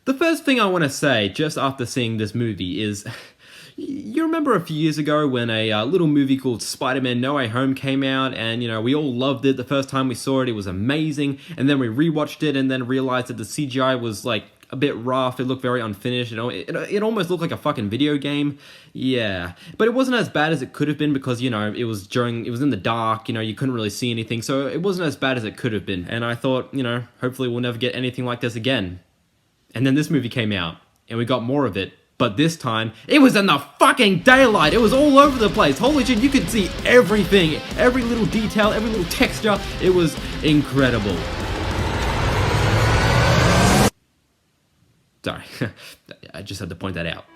The first thing I want to say, just after seeing this movie, is... You remember a few years ago when a little movie called Spider-Man No Way Home came out, and, we all loved it the first time we saw it. It was amazing, and then we rewatched it and then realized that the CGI was, a bit rough. It looked very unfinished. It almost looked like a fucking video game. Yeah. But it wasn't as bad as it could have been because, it was in the dark, you couldn't really see anything, so it wasn't as bad as it could have been. And I thought, hopefully we'll never get anything like this again. And then this movie came out, and we got more of it. But this time, it was in the fucking daylight. It was all over the place. Holy shit, you could see everything. Every little detail, every little texture. It was incredible. Sorry, I just had to point that out.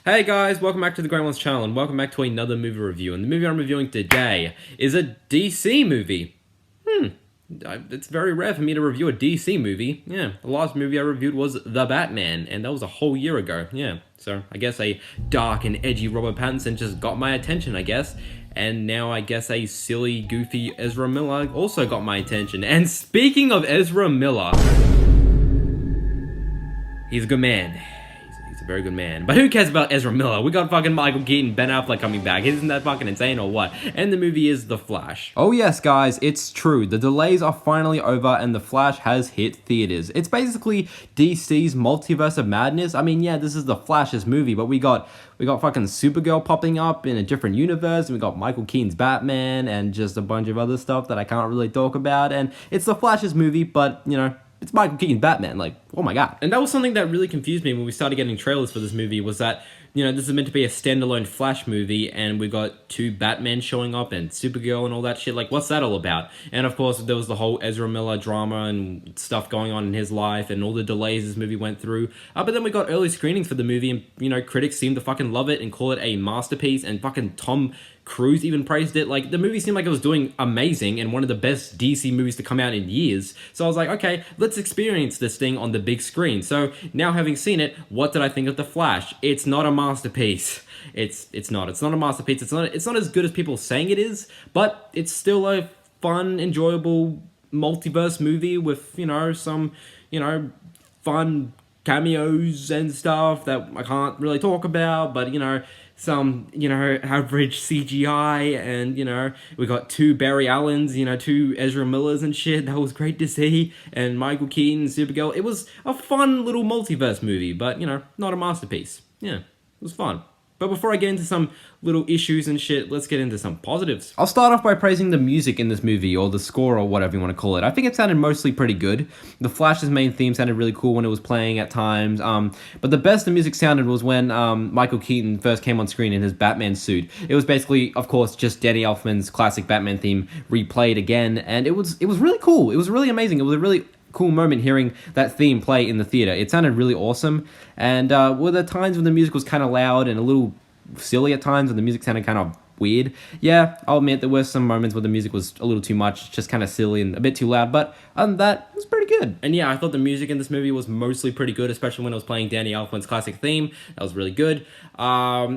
Hey guys, welcome back to the Great Ones channel, and welcome back to another movie review. And the movie I'm reviewing today is a DC movie. It's very rare for me to review a DC movie. Yeah, the last movie I reviewed was The Batman, and that was a whole year ago. Yeah, so I guess a dark and edgy Robert Pattinson just got my attention, I guess. And now I guess a silly, goofy Ezra Miller also got my attention. And speaking of Ezra Miller, he's a good man. He's a very good man. But who cares about Ezra Miller? We got fucking Michael Keaton, Ben Affleck coming back. Isn't that fucking insane or what? And the movie is The Flash. Oh yes, guys, it's true. The delays are finally over and The Flash has hit theaters. It's basically DC's multiverse of madness. I mean, yeah, this is The Flash's movie, but we got fucking Supergirl popping up in a different universe, and we got Michael Keaton's Batman, and just a bunch of other stuff that I can't really talk about. And it's The Flash's movie, but, it's Michael Keaton's Batman, oh my god. And that was something that really confused me when we started getting trailers for this movie, was that, this is meant to be a standalone Flash movie, and we got two Batmen showing up, and Supergirl and all that shit, what's that all about? And of course, there was the whole Ezra Miller drama and stuff going on in his life, and all the delays this movie went through. But then we got early screenings for the movie, and, critics seemed to fucking love it and call it a masterpiece, and fucking Tom Cruise even praised it. The movie seemed like it was doing amazing and one of the best DC movies to come out in years. So I was like, okay, let's experience this thing on the big screen. So now having seen it, what did I think of The Flash? It's not a masterpiece. It's not a masterpiece. It's not as good as people saying it is, but it's still a fun, enjoyable multiverse movie with, some, fun cameos and stuff that I can't really talk about, but, some, average CGI, and, we got two Barry Allens, two Ezra Millers and shit. That was great to see, and Michael Keaton, Supergirl. It was a fun little multiverse movie, but, not a masterpiece. Yeah, it was fun. But before I get into some little issues and shit, let's get into some positives. I'll start off by praising the music in this movie, or the score, or whatever you want to call it. I think it sounded mostly pretty good. The Flash's main theme sounded really cool when it was playing at times, but the best the music sounded was when Michael Keaton first came on screen in his Batman suit. It was basically, of course, just Danny Elfman's classic Batman theme replayed again, and it was really cool. It was really amazing. It was a really cool moment hearing that theme play in the theater. It sounded really awesome, and were there times when the music was kind of loud and a little silly at times, and the music sounded kind of weird? Yeah, I'll admit there were some moments where the music was a little too much, just kind of silly and a bit too loud, but other than that, it was pretty good. And yeah, I thought the music in this movie was mostly pretty good, especially when it was playing Danny Elfman's classic theme. That was really good.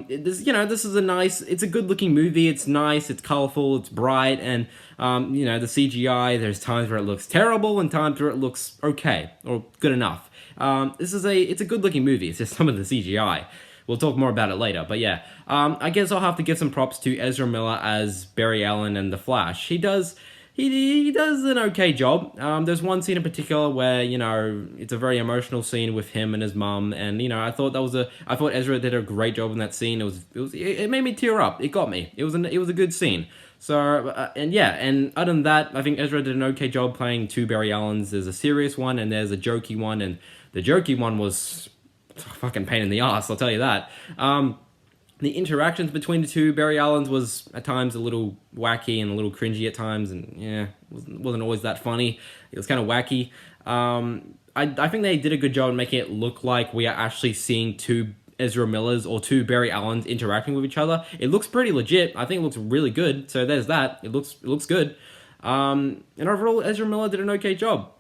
This is it's a good looking movie. It's nice, it's colorful, it's bright, and the CGI, there's times where it looks terrible and times where it looks okay, or good enough. It's a good looking movie. It's just some of the CGI. We'll talk more about it later, but yeah. I guess I'll have to give some props to Ezra Miller as Barry Allen and The Flash. He does an okay job. There's one scene in particular where, it's a very emotional scene with him and his mum, and, I thought Ezra did a great job in that scene. It made me tear up. It got me. It was a good scene. So, and other than that, I think Ezra did an okay job playing two Barry Allens. There's a serious one, and there's a jokey one, and the jokey one was fucking pain in the ass, I'll tell you that. The interactions between the two Barry Allens was at times a little wacky and a little cringy at times, and yeah, wasn't always that funny. It was kind of wacky. I think they did a good job in making it look like we are actually seeing two Ezra Millers or two Barry Allens interacting with each other. It looks pretty legit. I think it looks really good. So there's that. It looks good. And overall, Ezra Miller did an okay job.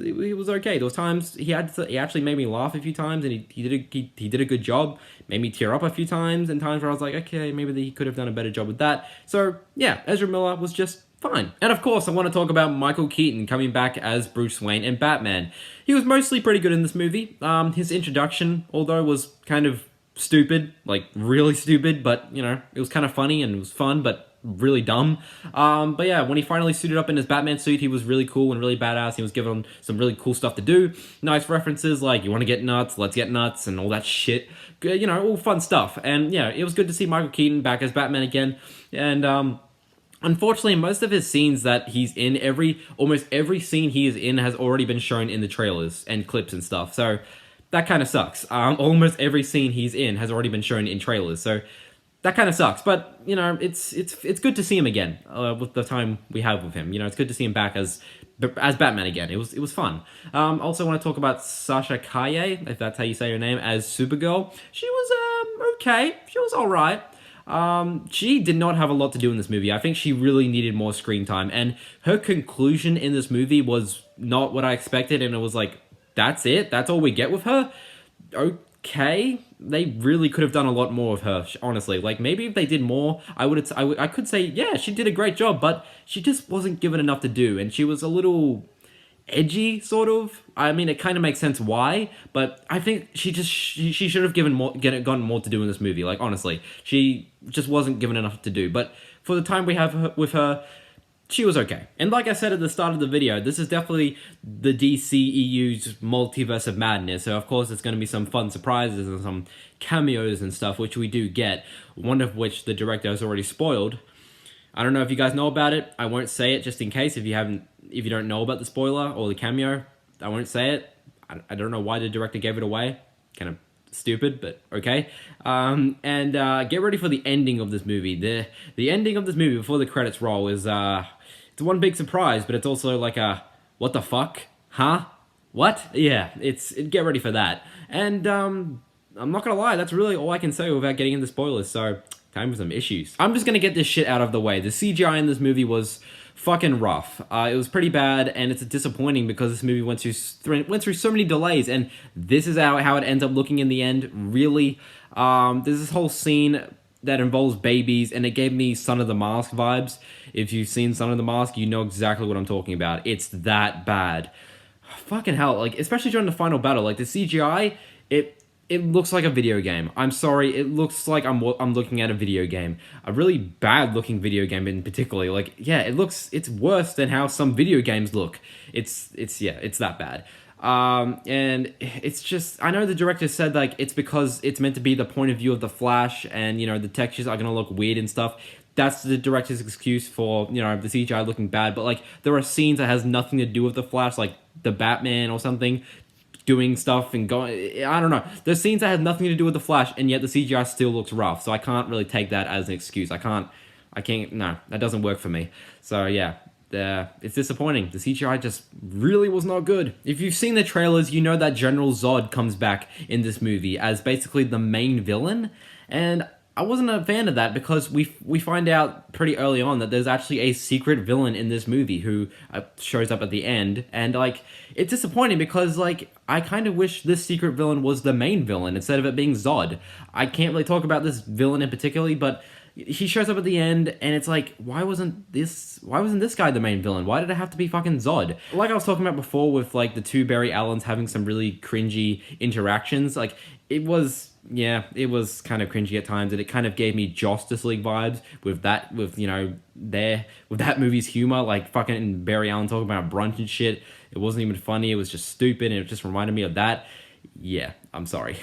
he was okay. There was times he actually made me laugh a few times, and he did a good job. Made me tear up a few times, and times where I was like, okay, maybe he could have done a better job with that. So yeah, Ezra Miller was just fine. And of course, I want to talk about Michael Keaton coming back as Bruce Wayne and Batman. He was mostly pretty good in this movie. His introduction, although, was kind of stupid, like really stupid, but you know, it was kind of funny and it was fun, but really dumb. But yeah, when he finally suited up in his Batman suit, he was really cool and really badass. He was given him some really cool stuff to do. Nice references like, you want to get nuts, let's get nuts, and all that shit. You know, all fun stuff. And yeah, it was good to see Michael Keaton back as Batman again. And unfortunately, most of his scenes that he's in, almost every scene he is in has already been shown in the trailers and clips and stuff. So that kind of sucks. Almost every scene he's in has already been shown in trailers. So that kind of sucks, but you know, it's good to see him again with the time we have with him. You know, it's good to see him back as Batman again. It was fun. Also, want to talk about Sasha Calle, if that's how you say her name, as Supergirl. She was okay. She was all right. She did not have a lot to do in this movie. I think she really needed more screen time, and her conclusion in this movie was not what I expected. And it was like, that's it. That's all we get with her. Okay, they really could have done a lot more with her, honestly. Like, maybe if they did more, I could say, yeah, she did a great job, but she just wasn't given enough to do, and she was a little edgy, sort of. I mean, it kind of makes sense why, but I think she should have gotten more to do in this movie. Like, honestly, she just wasn't given enough to do. But for the time we have with her, she was okay. And like I said at the start of the video, this is definitely the DCEU's multiverse of madness. So of course, there's going to be some fun surprises and some cameos and stuff, which we do get. One of which the director has already spoiled. I don't know if you guys know about it. I won't say it just in case if you don't know about the spoiler or the cameo. I won't say it. I don't know why the director gave it away. Kind of stupid, but okay. Get ready for the ending of this movie. The ending of this movie before the credits roll is it's one big surprise, but it's also like a what the fuck? Huh? What? Yeah, get ready for that. And I'm not gonna lie, that's really all I can say without getting into spoilers, so time for some issues. I'm just gonna get this shit out of the way. The CGI in this movie was fucking rough. It was pretty bad, and it's disappointing because this movie went through so many delays, and this is how it ends up looking in the end, really. There's this whole scene that involves babies, and it gave me Son of the Mask vibes. If you've seen Son of the Mask, you know exactly what I'm talking about. It's that bad. Fucking hell, like, especially during the final battle, like, the CGI, it looks like a video game. I'm sorry, it looks like I'm looking at a video game. A really bad looking video game in particular. Like, yeah, it's worse than how some video games look. It's that bad. And it's just, I know the director said, like, it's because it's meant to be the point of view of the Flash, and, you know, the textures are gonna look weird and stuff. That's the director's excuse for, you know, the CGI looking bad, but, like, there are scenes that has nothing to do with the Flash, like the Batman or something, doing stuff and going, I don't know. There's scenes that have nothing to do with the Flash, and yet the CGI still looks rough, so I can't really take that as an excuse. No, that doesn't work for me. So yeah, it's disappointing. The CGI just really was not good. If you've seen the trailers, you know that General Zod comes back in this movie as basically the main villain, and I wasn't a fan of that because we find out pretty early on that there's actually a secret villain in this movie who shows up at the end, and like, it's disappointing because, like, I kind of wish this secret villain was the main villain instead of it being Zod. I can't really talk about this villain in particular, but he shows up at the end, and it's like, why wasn't this guy the main villain? Why did it have to be fucking Zod? Like I was talking about before with, like, the two Barry Allens having some really cringy interactions, like, it was kind of cringy at times, and it kind of gave me Justice League vibes with that movie's humor, like fucking Barry Allen talking about brunch and shit. It wasn't even funny, it was just stupid, and it just reminded me of that. Yeah, I'm sorry.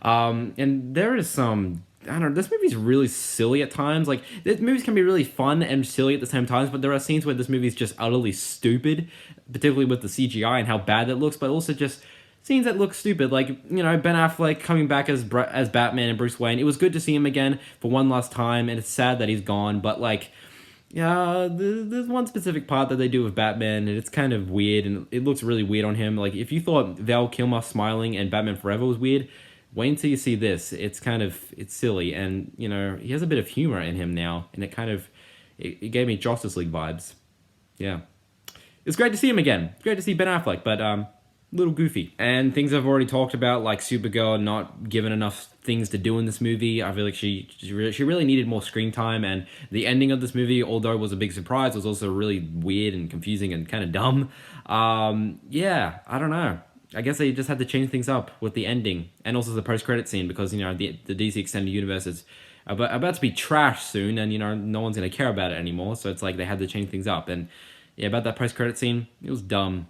And there is some, I don't know, this movie's really silly at times. Like, this movies can be really fun and silly at the same times, but there are scenes where this movie's just utterly stupid, particularly with the CGI and how bad it looks, but also just scenes that look stupid, like, you know, Ben Affleck coming back as Batman and Bruce Wayne. It was good to see him again for one last time, and it's sad that he's gone, but, like, yeah, there's one specific part that they do with Batman, and it's kind of weird, and it looks really weird on him. Like, if you thought Val Kilmer smiling and Batman Forever was weird, wait until you see this. It's silly, and, you know, he has a bit of humor in him now, and it gave me Justice League vibes. Yeah. It's great to see him again. It's great to see Ben Affleck, but little goofy. And things I've already talked about, like Supergirl not given enough things to do in this movie. I feel like she really needed more screen time, and the ending of this movie, although it was a big surprise, was also really weird and confusing and kind of dumb. Yeah, I don't know. I guess they just had to change things up with the ending and also the post-credit scene because, you know, the DC Extended Universe is about to be trashed soon, and, you know, no one's going to care about it anymore, so it's like they had to change things up. And yeah, about that post-credit scene, it was dumb.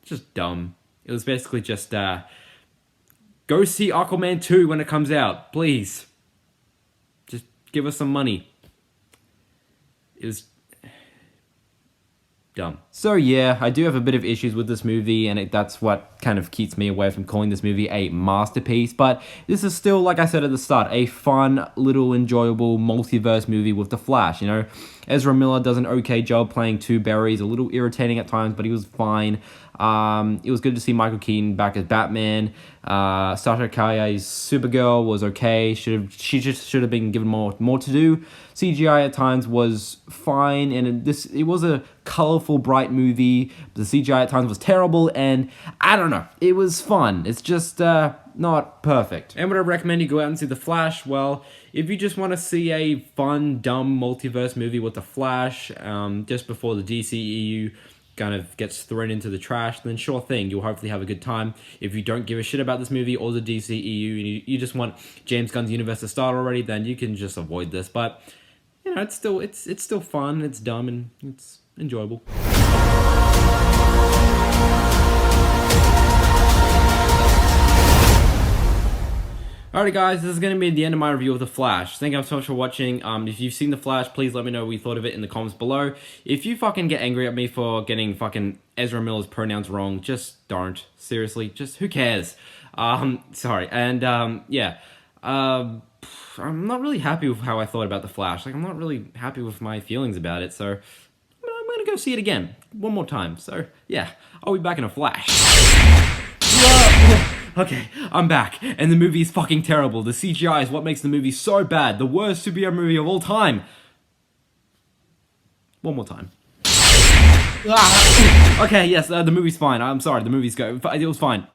Just dumb. It was basically just, go see Aquaman 2 when it comes out, please. Just give us some money. It was dumb. So yeah, I do have a bit of issues with this movie, and that's what kind of keeps me away from calling this movie a masterpiece. But this is still, like I said at the start, a fun, little, enjoyable multiverse movie with The Flash, you know? Ezra Miller does an okay job playing Two Berries, a little irritating at times, but he was fine. It was good to see Michael Keaton back as Batman. Sasha Calle's Supergirl was okay. She just should have been given more to do. CGI at times was fine, and it was a colorful, bright movie. The CGI at times was terrible, and I don't know. It was fun. It's just not perfect. And would I recommend you go out and see The Flash? Well, if you just want to see a fun, dumb multiverse movie with The Flash, just before the DCEU kind of gets thrown into the trash, then sure thing, you'll hopefully have a good time. If you don't give a shit about this movie or the DCEU, and you just want James Gunn's universe to start already, then you can just avoid this. But you know, it's still fun, it's dumb, and it's enjoyable. Alright guys, this is going to be the end of my review of The Flash. Thank you so much for watching. If you've seen The Flash, please let me know what you thought of it in the comments below. If you fucking get angry at me for getting fucking Ezra Miller's pronouns wrong, just don't. Seriously, just who cares? Sorry. And, yeah. I'm not really happy with how I thought about The Flash. Like, I'm not really happy with my feelings about it, so I'm going to go see it again. One more time. So, yeah. I'll be back in a flash. Whoa. Okay, I'm back, and the movie is fucking terrible. The CGI is what makes the movie so bad. The worst superhero movie of all time. One more time. Okay, yes, the movie's fine. I'm sorry, the movie's good. It was fine.